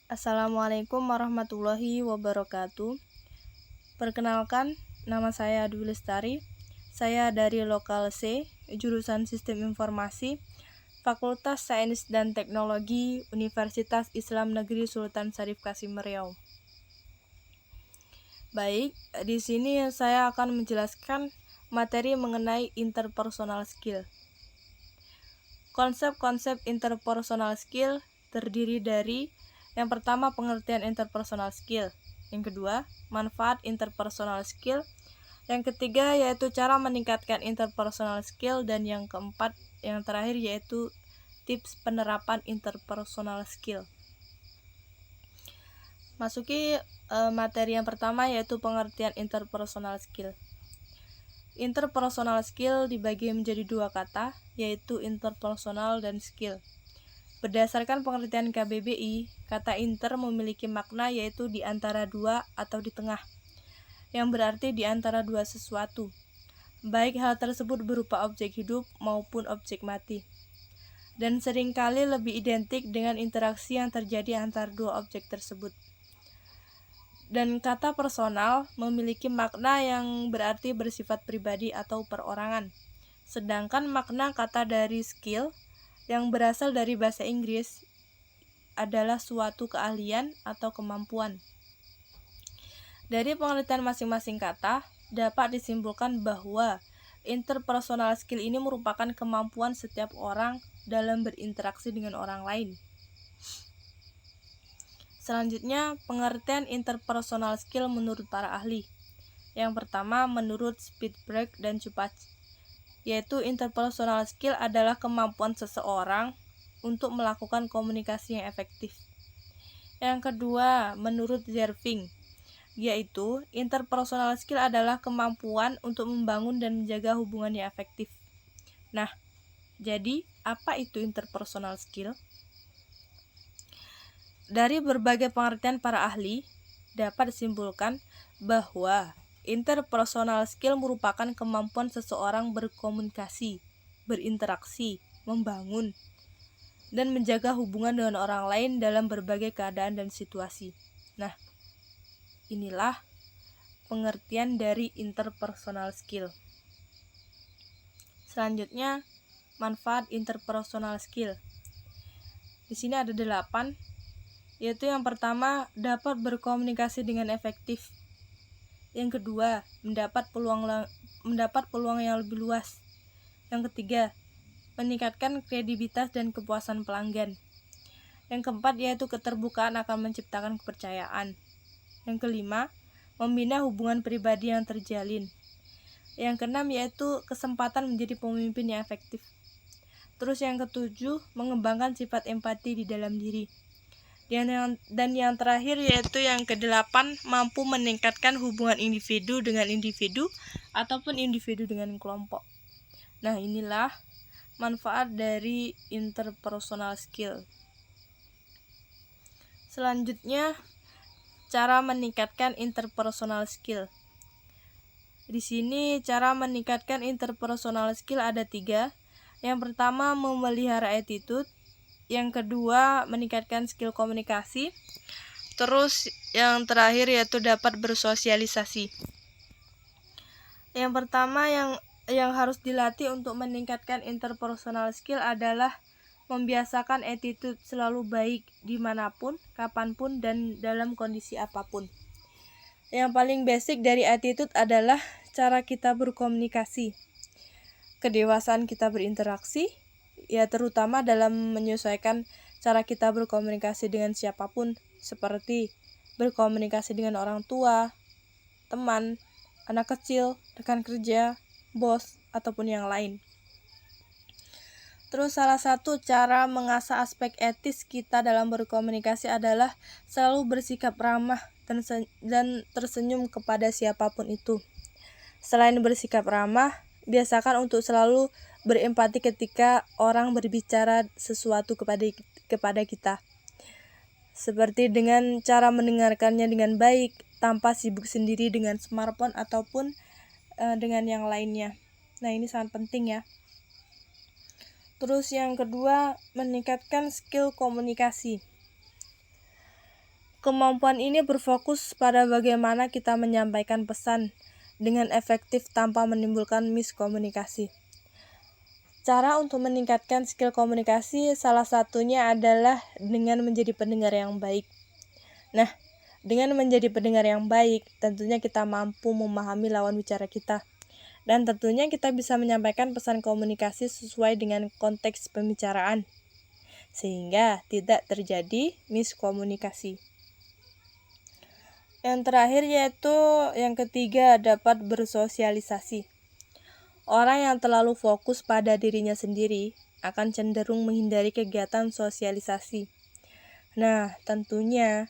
Assalamualaikum warahmatullahi wabarakatuh. Perkenalkan, nama saya Dwi Lestari. Saya dari Lokal C, jurusan Sistem Informasi, Fakultas Sains dan Teknologi, Universitas Islam Negeri Sultan Syarif Kasim Riau. Baik, di sini saya akan menjelaskan materi mengenai interpersonal skill. Konsep-konsep interpersonal skill terdiri dari yang pertama, pengertian interpersonal skill. Yang kedua, manfaat interpersonal skill. Yang ketiga, yaitu cara meningkatkan interpersonal skill. Dan yang keempat, yang terakhir, yaitu tips penerapan interpersonal skill. Masuki materi yang pertama, yaitu pengertian interpersonal skill. Interpersonal skill dibagi menjadi dua kata, yaitu interpersonal dan skill. Berdasarkan pengertian KBBI, kata inter memiliki makna yaitu di antara dua atau di tengah, yang berarti di antara dua sesuatu, baik hal tersebut berupa objek hidup maupun objek mati, dan seringkali lebih identik dengan interaksi yang terjadi antara dua objek tersebut. Dan kata personal memiliki makna yang berarti bersifat pribadi atau perorangan, sedangkan makna kata dari skill yang berasal dari bahasa Inggris adalah suatu keahlian atau kemampuan. Dari pengertian masing-masing kata, dapat disimpulkan bahwa interpersonal skill ini merupakan kemampuan setiap orang dalam berinteraksi dengan orang lain. Selanjutnya, pengertian interpersonal skill menurut para ahli. Yang pertama, menurut Speedbrake dan Chupach, yaitu interpersonal skill adalah kemampuan seseorang untuk melakukan komunikasi yang efektif. Yang kedua, menurut Zerving, yaitu interpersonal skill adalah kemampuan untuk membangun dan menjaga hubungan yang efektif. Nah, jadi apa itu interpersonal skill? Dari berbagai pengertian para ahli, dapat disimpulkan bahwa interpersonal skill merupakan kemampuan seseorang berkomunikasi, berinteraksi, membangun, dan menjaga hubungan dengan orang lain dalam berbagai keadaan dan situasi. Nah, inilah pengertian dari interpersonal skill. Selanjutnya, manfaat interpersonal skill. Di sini ada 8, yaitu yang pertama, dapat berkomunikasi dengan efektif. Yang kedua, mendapat peluang yang lebih luas. Yang ketiga, meningkatkan kredibilitas dan kepuasan pelanggan. Yang keempat, yaitu keterbukaan akan menciptakan kepercayaan. Yang kelima, membina hubungan pribadi yang terjalin. Yang keenam, yaitu kesempatan menjadi pemimpin yang efektif. Terus yang ketujuh, mengembangkan sifat empati di dalam diri. Dan yang terakhir, yaitu yang kedelapan, mampu meningkatkan hubungan individu dengan individu ataupun individu dengan kelompok. Nah, inilah manfaat dari interpersonal skill. Selanjutnya, cara meningkatkan interpersonal skill. Di sini cara meningkatkan interpersonal skill ada 3. Yang pertama, memelihara attitude. Yang kedua, meningkatkan skill komunikasi. Terus yang terakhir yaitu dapat bersosialisasi. Yang pertama yang harus dilatih untuk meningkatkan interpersonal skill adalah membiasakan attitude selalu baik dimanapun, kapanpun, dan dalam kondisi apapun. Yang paling basic dari attitude adalah cara kita berkomunikasi, kedewasaan kita berinteraksi, ya terutama dalam menyesuaikan cara kita berkomunikasi dengan siapapun, seperti berkomunikasi dengan orang tua, teman, anak kecil, rekan kerja, bos, ataupun yang lain. Terus salah satu cara mengasah aspek etis kita dalam berkomunikasi adalah selalu bersikap ramah dan tersenyum kepada siapapun itu. Selain bersikap ramah, biasakan untuk selalu berempati ketika orang berbicara sesuatu kepada kita, seperti dengan cara mendengarkannya dengan baik tanpa sibuk sendiri dengan smartphone ataupun dengan yang lainnya. Nah, ini sangat penting ya. Terus yang kedua, meningkatkan skill komunikasi. Kemampuan ini berfokus pada bagaimana kita menyampaikan pesan dengan efektif tanpa menimbulkan miskomunikasi. Cara untuk meningkatkan skill komunikasi salah satunya adalah dengan menjadi pendengar yang baik. Nah, dengan menjadi pendengar yang baik, tentunya kita mampu memahami lawan bicara kita. Dan tentunya kita bisa menyampaikan pesan komunikasi sesuai dengan konteks pembicaraan, sehingga tidak terjadi miskomunikasi. Yang terakhir yaitu yang ketiga, dapat bersosialisasi. Orang yang terlalu fokus pada dirinya sendiri akan cenderung menghindari kegiatan sosialisasi. Nah, tentunya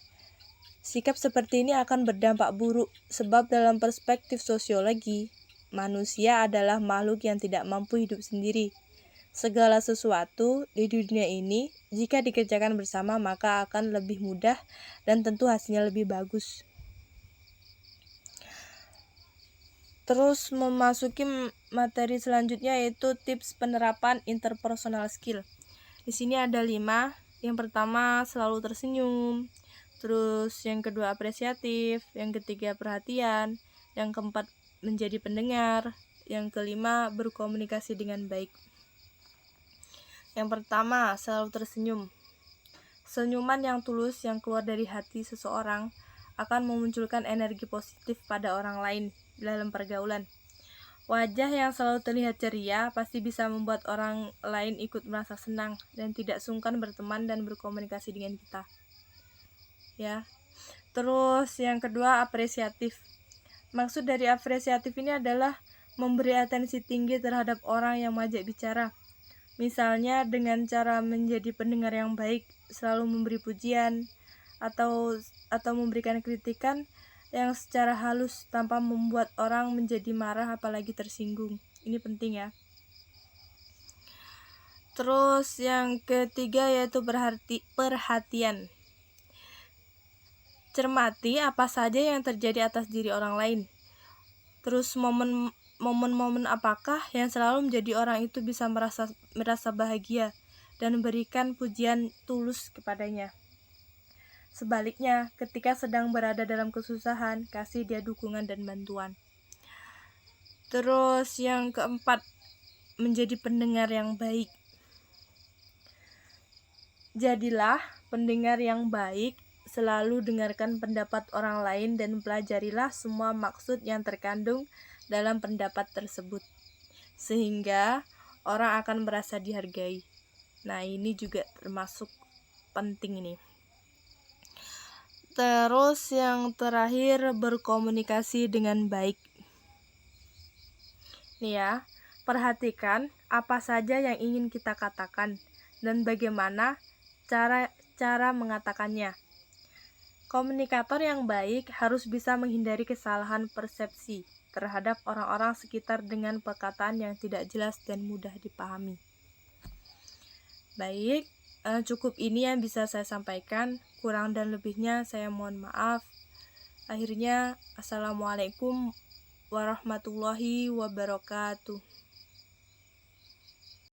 sikap seperti ini akan berdampak buruk sebab dalam perspektif sosiologi, manusia adalah makhluk yang tidak mampu hidup sendiri. Segala sesuatu di dunia ini jika dikerjakan bersama maka akan lebih mudah dan tentu hasilnya lebih bagus. Terus memasuki materi selanjutnya yaitu tips penerapan interpersonal skill. Di sini ada 5. Yang pertama, selalu tersenyum. Terus yang kedua, apresiatif. Yang ketiga, perhatian. Yang keempat, menjadi pendengar. Yang kelima, berkomunikasi dengan baik. Yang pertama, selalu tersenyum. Senyuman yang tulus yang keluar dari hati seseorang akan memunculkan energi positif pada orang lain dalam pergaulan. Wajah yang selalu terlihat ceria pasti bisa membuat orang lain ikut merasa senang dan tidak sungkan berteman dan berkomunikasi dengan kita. Ya. Terus yang kedua, apresiatif. Maksud dari apresiatif ini adalah memberi atensi tinggi terhadap orang yang mengajak bicara. Misalnya dengan cara menjadi pendengar yang baik, selalu memberi pujian atau memberikan kritikan yang secara halus tanpa membuat orang menjadi marah apalagi tersinggung. Ini penting ya. Terus yang ketiga yaitu perhatian. Cermati apa saja yang terjadi atas diri orang lain. Terus momen-momen apakah yang selalu menjadi orang itu bisa merasa bahagia dan memberikan pujian tulus kepadanya. Sebaliknya, ketika sedang berada dalam kesusahan, kasih dia dukungan dan bantuan. Terus yang keempat, menjadi pendengar yang baik. Jadilah pendengar yang baik, selalu dengarkan pendapat orang lain dan pelajarilah semua maksud yang terkandung dalam pendapat tersebut, sehingga orang akan merasa dihargai. Nah, ini juga termasuk penting ini. Terus yang terakhir, berkomunikasi dengan baik. Nih ya, perhatikan apa saja yang ingin kita katakan dan bagaimana cara mengatakannya. Komunikator yang baik harus bisa menghindari kesalahan persepsi terhadap orang-orang sekitar dengan perkataan yang tidak jelas dan mudah dipahami. Baik, cukup ini yang bisa saya sampaikan. Kurang dan lebihnya saya mohon maaf. Akhirnya, Assalamualaikum warahmatullahi wabarakatuh.